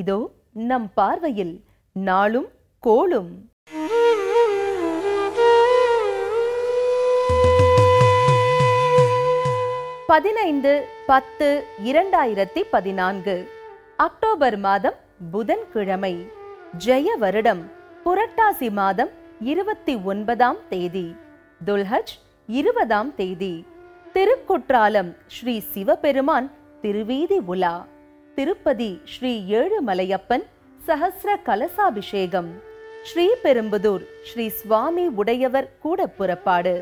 இதோ நம் பார்வையில் நாளும் கோளும். பதினைந்து 10/2014 அக்டோபர் மாதம் புதன்கிழமை, ஜெய வருடம் புரட்டாசி மாதம் 29ஆம் தேதி, துல்ஹஜ் 20ஆம் தேதி. திருக்குற்றாலம் ஸ்ரீ சிவபெருமான் திருவீதி உலா. திருப்பதி ஸ்ரீ ஏழுமலையப்பன் சஹஸ்ர கலசாபிஷேகம். ஸ்ரீபெரும்புதூர் ஸ்ரீ சுவாமி உடையவர் கூட புறப்பாடு.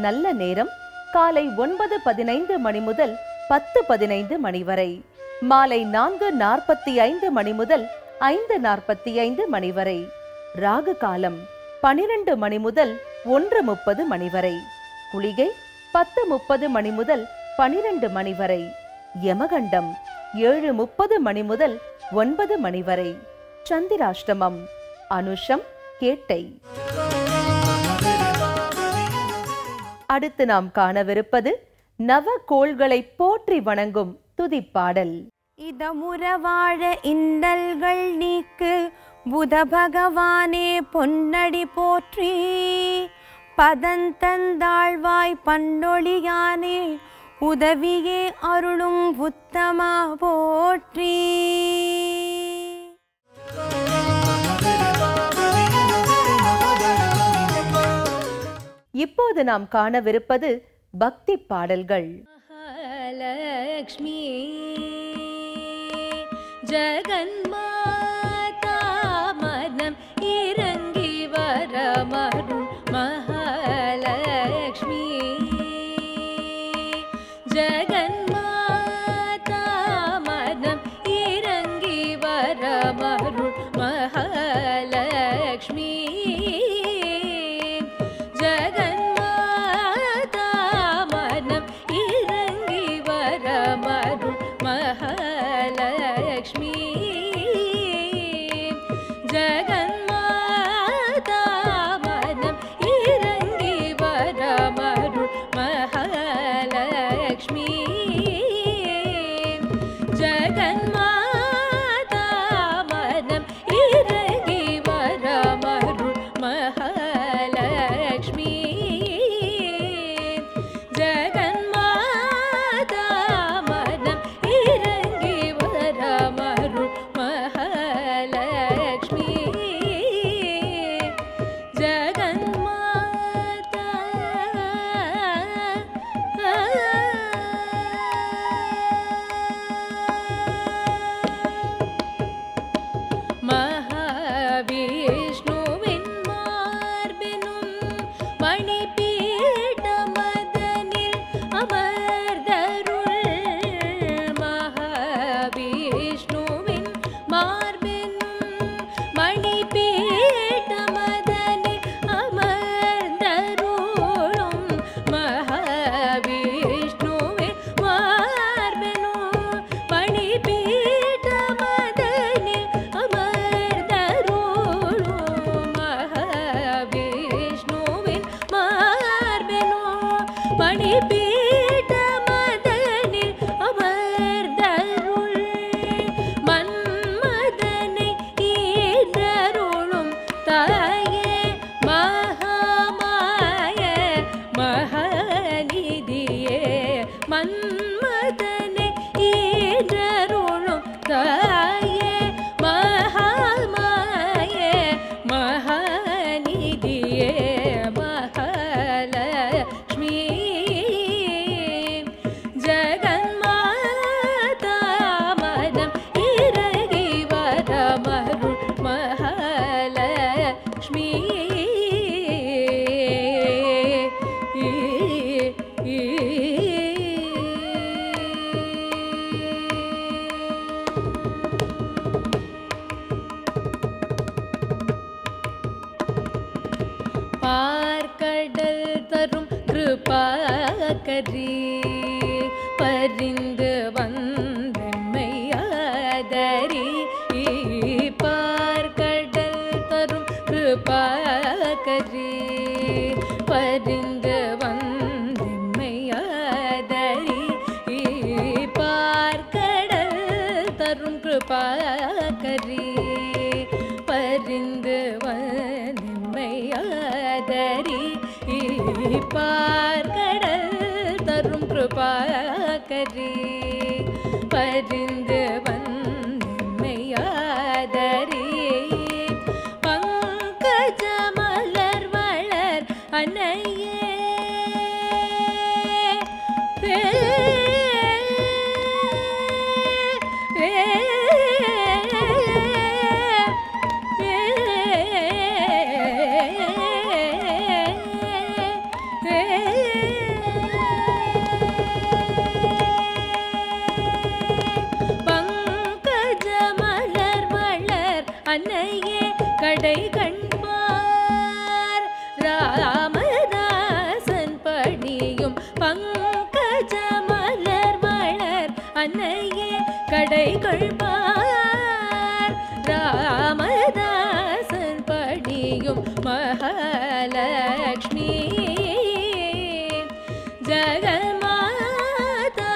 நல்ல நேரம் காலை 9:15 மணி முதல் 10:15 மணி வரை, மாலை 4:45 மணி முதல் 5:45 மணி வரை. ராகு காலம் 12 மணி முதல் 1:30 மணி வரை. குளிகை 10:30 மணி முதல் 12 மணி வரை. யமகண்டம் 7:30 மணி முதல் 9 மணி வரை. சந்திராஷ்டமம் அனுஷம் கேட்டை. அடுத்து நாம் காணவிருப்பது நவகோள்களை போற்றி வணங்கும் துதிப்பாடல். இதமுறவாழ இன்னல்கள் நீக்கு புத பகவானே பொன்னடி போற்றி. பதந்தந்தாழ்வாய் பன்னொழியானே உதவியே அருளும் உத்தமா போற்றி. இப்போது நாம் காணவிருப்பது பக்தி பாடல்கள். மகாலக்ஷ்மி ஜெகன்மாதா மனம் இறங்கி வரமருள். மகாலக்ஷ்மி ஜெகன்மாதா மனம் இறங்கி வரமருள். மகாலக்ஷ்மி ஜெகன்மாதா மனம் இறங்கி வரமருள். மகாலக்ஷ்மி ஜெகன்மாதா மனம் இறங்கி வரமருள். மகாலக்ஷ்மி ஜெகன்மாதா மனம் இறங்கி வரமருள். மகாலக்ஷ்மி ஜெகன்மாதா மனம் இறங்கி வரமருள். மகாலக்ஷ்மி ஜெகன்மாதா. மகாவிஷ்ணுவின் மார்பினும் மணிபீடமதனில் அமர்ந்தருள். மகாவிஷ்ணுவின் மார்பினும் மணிபீடமதனில் அமர்ந்தருளும். மகாவிஷ்ணுவின் மார்பினும் மணிபீடமதனில் அமர்ந்தருளும். மகாவிஷ்ணுவின் மார்பினும் மணிபீடமதனில் அமர்ந்தருள். மன்மதனை ஈன்றருளும் தாயே மகாமாய மகாநிதியே. மன்மதனை ஈன்றருளும் தாயே மகாமாய மகாநிதியே. மகாலக்ஷ்மி ஜெகன்மாதா மனம் இறங்கி வரமருள். மகாலக்ஷ்மி பார்க்கடல் தரும் கிருபாகரி பரிந்து வந்தெம்மையாதரி. பார்க்கடல் தரும் கிருபாகரி பரிந்து வந்தெம்மையாதரி. பார்க்கடல் தரும் கிருபாகரி கிருபாகரி பரிந்து வன்மையாதரி பங்கஜ மலர் வளர் அன்னையே அன்னையே கடை கண்பார் ராமதாசன் பணியும் பங்கஜ மலர் வளர் அன்னையே கடை கண்பார் ராமதாசன் பணியும் மகாலட்சுமி ஜெகன்மாதா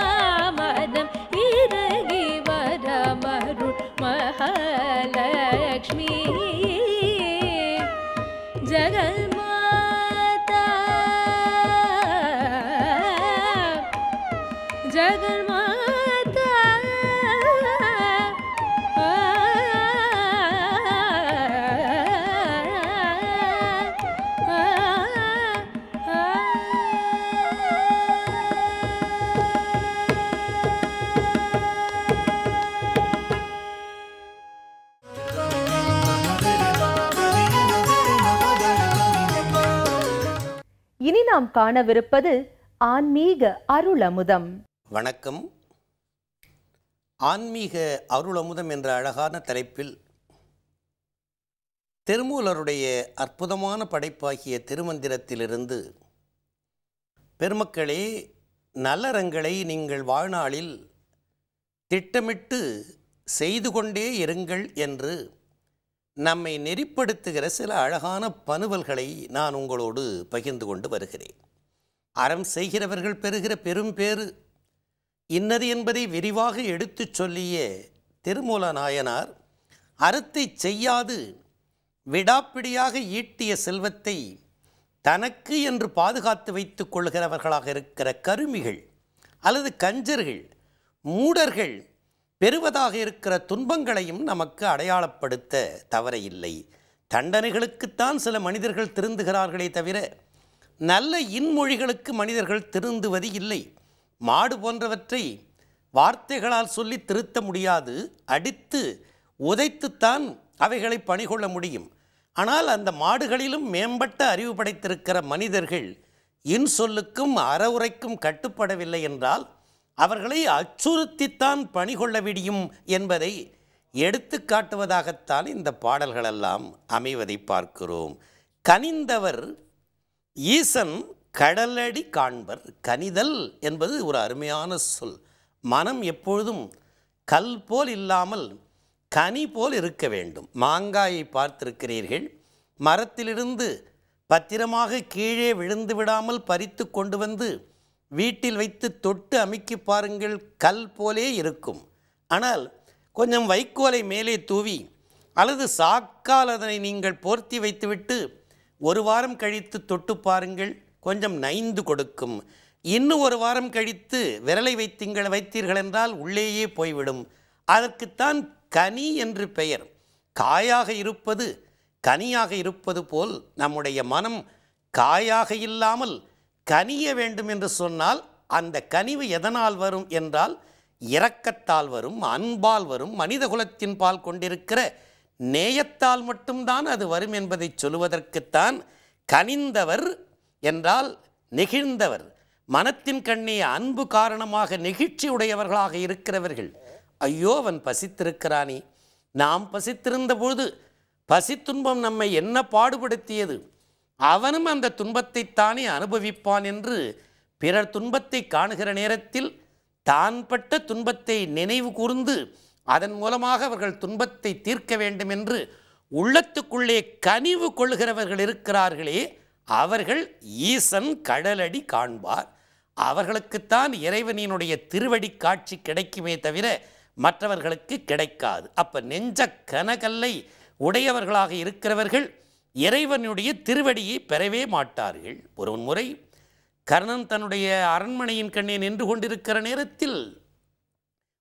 மதம் இறங்கி வரமருள் மகாலட்சுமி ஜெகன்மாதா ஜெகன்மாதா இனி நாம் காணவிருப்பது ஆன்மீக அருளமுதம். வணக்கம். ஆன்மீக அருளமுதம் என்ற அழகான தலைப்பில் திருமூலருடைய அற்புதமான படைப்பாகிய திருமந்திரத்திலிருந்து, பெருமக்களே, நல்லறங்களை நீங்கள் வாழ்நாளில் திட்டமிட்டு செய்து கொண்டே இருங்கள் என்று நம்மை நெறிப்படுத்துகிற சில அழகான பனுவல்களை நான் உங்களோடு பகிர்ந்து கொண்டு வருகிறேன். அறம் செய்கிறவர்கள் பெறுகிற பெரும் பேறு இன்னது என்பதை விரிவாக எடுத்துச் சொல்லிய திருமூல நாயனார், அறத்தை செய்யாது விடாப்பிடியாக ஈட்டிய செல்வத்தை தனக்கு என்று பாதுகாத்து வைத்துக் கொள்கிறவர்களாக இருக்கிற கருமிகள் அல்லது கஞ்சர்கள், மூடர்கள் பெறுவதாக இருக்கிற துன்பங்களையும் நமக்கு அடையாளப்படுத்த தவறையில்லை. தண்டனைகளுக்குத்தான் சில மனிதர்கள் திருந்துகிறார்களே தவிர நல்ல இன்மொழிகளுக்கு மனிதர்கள் திருந்துவது இல்லை. மாடு போன்றவற்றை வார்த்தைகளால் சொல்லி திருத்த முடியாது, அடித்து உதைத்துத்தான் அவைகளை பணிகொள்ள முடியும். ஆனால் அந்த மாடுகளிலும் மேம்பட்ட அறிவு படைத்திருக்கிற மனிதர்கள் இன்சொல்லுக்கும் அறவுரைக்கும் கட்டுப்படவில்லை என்றால் அவர்களை அச்சுறுத்தித்தான் பணிகொள்ள முடியும் என்பதை எடுத்து காட்டுவதாகத்தான் இந்த பாடல்களெல்லாம் அமைவதை பார்க்கிறோம். கனிந்தவர் ஈசன் கடலடி காண்பர். கனிதல் என்பது ஒரு அருமையான சொல். மனம் எப்பொழுதும் கல் போல் இல்லாமல் கனி போல் இருக்க வேண்டும். மாங்காயை பார்த்திருக்கிறீர்கள், மரத்திலிருந்து பத்திரமாக கீழே விழுந்து விடாமல் பறித்து கொண்டு வந்து வீட்டில் வைத்து தொட்டு அமுக்கி பாருங்கள், கல் போலே இருக்கும். ஆனால் கொஞ்சம் வைக்கோலை மேலே தூவி அல்லது சாக்கால் அதனை நீங்கள் போர்த்தி வைத்துவிட்டு ஒரு வாரம் கழித்து தொட்டு பாருங்கள், கொஞ்சம் நைந்து கொடுக்கும். இன்னும் ஒரு வாரம் கழித்து விரலை வைத்தீர்கள் என்றால் உள்ளேயே போய்விடும். அதற்குத்தான் கனி என்று பெயர். காயாக இருப்பது கனியாக இருப்பது போல் நம்முடைய மனம் காயாக இல்லாமல் கனிய வேண்டும் என்று சொன்னால் அந்த கனிவு எதனால் வரும் என்றால் இரக்கத்தால் வரும், அன்பால் வரும், மனித குலத்தின் பால் கொண்டிருக்கிற நேயத்தால் மட்டும்தான் அது வரும் என்பதை சொல்வதற்குத்தான் கனிந்தவர் என்றால் நெகிழ்ந்தவர், மனத்தின் கண்ணே அன்பு காரணமாக நெகிழ்ச்சி உடையவர்களாக இருக்கிறவர்கள். ஐயோ, அவன் பசித்திருக்கிறானே, நாம் பசித்திருந்த பொழுது பசித்துன்பம் நம்மை என்ன பாடுபடுத்தியது, அவனும் அந்த துன்பத்தை தானே அனுபவிப்பான் என்று பிறர் துன்பத்தை காணுகிற நேரத்தில் தான் பட்ட துன்பத்தை நினைவு கூர்ந்து அதன் மூலமாக அவர்கள் துன்பத்தை தீர்க்க வேண்டும் என்று உள்ளத்துக்குள்ளே கனிவு கொள்கிறவர்கள் இருக்கிறார்களே, அவர்கள் ஈசன் கடலடி காண்பார். அவர்களுக்குத்தான் இறைவனினுடைய திருவடி காட்சி கிடைக்குமே தவிர மற்றவர்களுக்கு கிடைக்காது. அப்போ நெஞ்ச கனகல்லை உடையவர்களாக இருக்கிறவர்கள் இறைவனுடைய திருவடியை பெறவே மாட்டார்கள். ஒரு முறை கர்ணன் தன்னுடைய அரண்மனையின் கண்ணே நின்று கொண்டிருக்கிற நேரத்தில்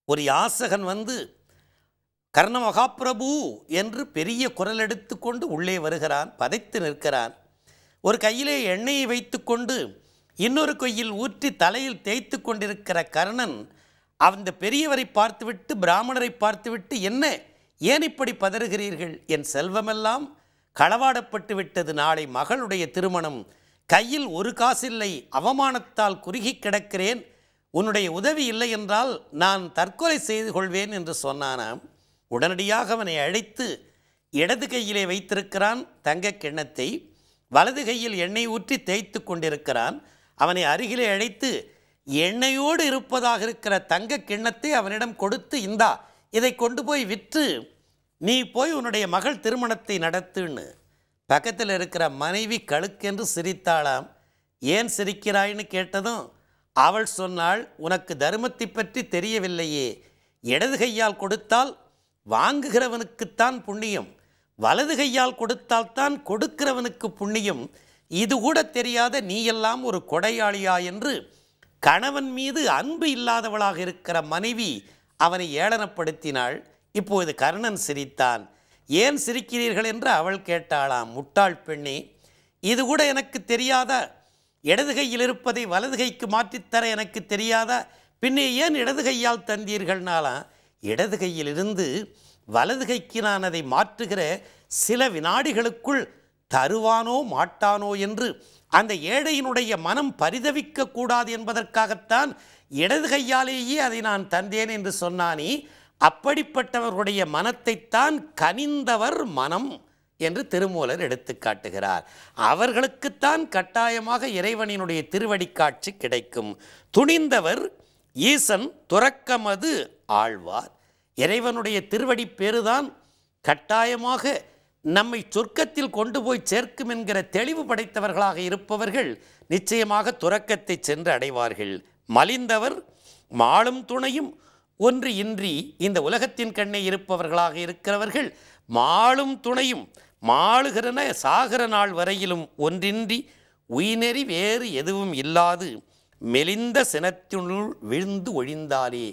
ஒரு யாசகன் வந்து கர்ண மகாபிரபு என்று பெரிய குரல் எடுத்துக்கொண்டு உள்ளே வருகிறான். பதைத்து நிற்கிறான். ஒரு கையிலே எண்ணெயை வைத்துக்கொண்டு இன்னொரு கையில் ஊற்றி தலையில் தேய்த்து கொண்டிருக்கிற கர்ணன் அந்த பெரியவரை பார்த்துவிட்டு பிராமணரை பார்த்துவிட்டு, என்ன, ஏன் இப்படி பதறுகிறீர்கள்? என் செல்வமெல்லாம் களவாடப்பட்டு விட்டது. நாளை மகளுடைய திருமணம். கையில் ஒரு காசில்லை. அவமானத்தால் குறுகி கிடக்கிறேன். உன்னுடைய உதவி இல்லை என்றால் நான் தற்கொலை செய்து கொள்வேன் என்று சொன்னானாம். உடனடியாக அவனை அழைத்து இடது கையிலே வைத்திருக்கிறான் தங்க கிண்ணத்தை, வலது கையில் எண்ணெய் ஊற்றி தேய்த்து கொண்டிருக்கிறான். அவனை அருகிலே அழைத்து எண்ணெயோடு இருப்பதாக இருக்கிற தங்க கிண்ணத்தை அவனிடம் கொடுத்து, இந்தா, இதை கொண்டு போய் விற்று நீ போய் உன்னுடைய மகள் திருமணத்தை நடத்துன்னு. பக்கத்தில் இருக்கிற மனைவி கழுக்கென்று சிரித்தாளாம். ஏன் சிரிக்கிறாய்னு கேட்டதும் அவள் சொன்னாள், உனக்கு தர்மத்தை பற்றி தெரியவில்லையே. இடது கையால் கொடுத்தால் வாங்குகிறவனுக்குத்தான் புண்ணியம், வலது கையால் கொடுத்தால்தான் கொடுக்கிறவனுக்கு புண்ணியம். இது கூட தெரியாத நீ எல்லாம் ஒரு கொடையாளியா என்று கணவன் மீது அன்பு இல்லாதவளாக இருக்கிற மனைவி அவனை ஏளனப்படுத்தினாள். இப்போது கர்ணன் சிரித்தான். ஏன் சிரிக்கிறீர்கள் என்று அவள் கேட்டாளாம். முட்டாள் பெண்ணே, இது கூட எனக்கு தெரியாதா? இடது கையில் இருப்பதை வலது கைக்கு மாற்றித்தர எனக்கு தெரியாதா? பின்னே ஏன் இடது கையால் தந்தீர்கள்னாலாம். இடது கையில் இருந்து வலது கைக்கு நான் அதை மாற்றுகிற சில வினாடிகளுக்குள் தருவானோ மாட்டானோ என்று அந்த ஏழையினுடைய மனம் பரிதவிக்கக்கூடாது என்பதற்காகத்தான் இடது கையாலேயே அதை நான் தந்தேன் என்று சொன்னானே. அப்படிப்பட்டவர்களுடைய மனத்தைத்தான் கனிந்தவர் மனம் என்று திருமூலர் எடுத்து காட்டுகிறார். அவர்களுக்குத்தான் கட்டாயமாக இறைவனினுடைய திருவடி காட்சி கிடைக்கும். துணிந்தவர் ஈசன் துறக்கமது ஆழ்வார். இறைவனுடைய திருவடி பேருதான் கட்டாயமாக நம்மை சொர்க்கத்தில் கொண்டு போய் சேர்க்கும் என்கிற தெளிவு படைத்தவர்களாக இருப்பவர்கள் நிச்சயமாக துறக்கத்தை சென்று அடைவார்கள். மலிந்தவர் மாளும் துணையும் ஒன்று இன்றி இந்த உலகத்தின் கண்ணே இருப்பவர்களாக இருக்கிறவர்கள் மாளும் துணையும் மாளுகிறன சாகர நாள் வரையிலும் ஒன்றின்றி உயிர்நெறி வேறு எதுவும் இல்லாது மெலிந்த சினத்தினுள் விழுந்து ஒழிந்தாலே.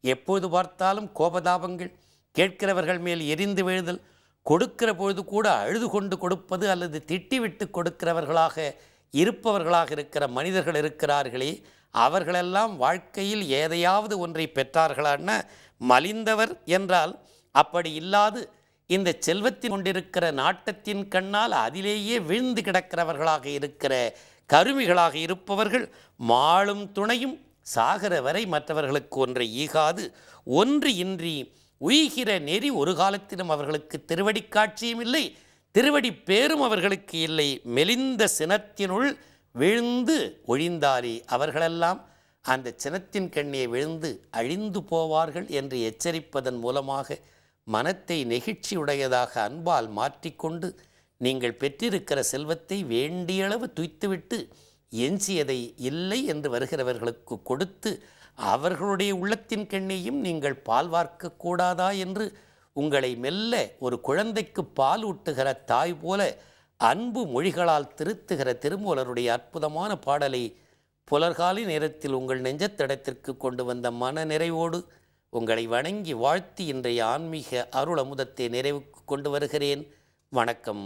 எப்போது பார்த்தாலும் கோபதாபங்கள், கேட்கிறவர்கள் மேல் எரிந்து விழுதல், கொடுக்கிற பொழுது கூட அழுது கொண்டு கொடுப்பது அல்லது திட்டிவிட்டு கொடுக்கிறவர்களாக இருப்பவர்களாக இருக்கிற மனிதர்கள் இருக்கிறார்களே, அவர்களெல்லாம் வாழ்க்கையில் எதையாவது ஒன்றை பெற்றார்களான மலிந்தவர் என்றால் அப்படி இல்லாது இந்த செல்வத்தின் கொண்டிருக்கிற நாட்டத்தின் கண்ணால் அதிலேயே வீழ்ந்து கிடக்கிறவர்களாக இருக்கிற கருமிகளாக இருப்பவர்கள் மாளும் துணையும் சாகர வரை மற்றவர்களுக்கு ஒன்றை ஈகாது ஒன்று இன்றி உய்கிற நெறி ஒரு காலத்திலும் அவர்களுக்கு திருவடி காட்சியும் இல்லை, திருவடி பேரும் அவர்களுக்கு இல்லை. மெலிந்த சினத்தினுள் விழுந்து ஒழிந்தாலே அவர்களெல்லாம் அந்த சினத்தின் கண்ணே விழுந்து அழிந்து போவார்கள் என்று எச்சரிப்பதன் மூலமாக மனத்தை நெகிழ்ச்சியுடையதாக அன்பால் மாற்றிக்கொண்டு நீங்கள் பெற்றிருக்கிற செல்வத்தை வேண்டியளவு துய்த்துவிட்டு எஞ்சியதை இல்லை என்று வருகிறவர்களுக்கு கொடுத்து அவர்களுடைய உள்ளத்தின் கண்ணையும் நீங்கள் பால் வார்க்கக்கூடாதா என்று உங்களை மெல்ல ஒரு குழந்தைக்கு பால் ஊட்டுகிற தாய் போல அன்பு மொழிகளால் திருத்துகிற திருமூலருடைய அற்புதமான பாடலை புலர்காலை நேரத்தில் உங்கள் நெஞ்சத்தடத்திற்கு கொண்டு வந்த மன நிறைவோடு உங்களை வணங்கி வாழ்த்தி இன்றைய ஆன்மீக அருள் அமுதத்தை நிறைவுக்கு கொண்டு வருகிறேன். வணக்கம்.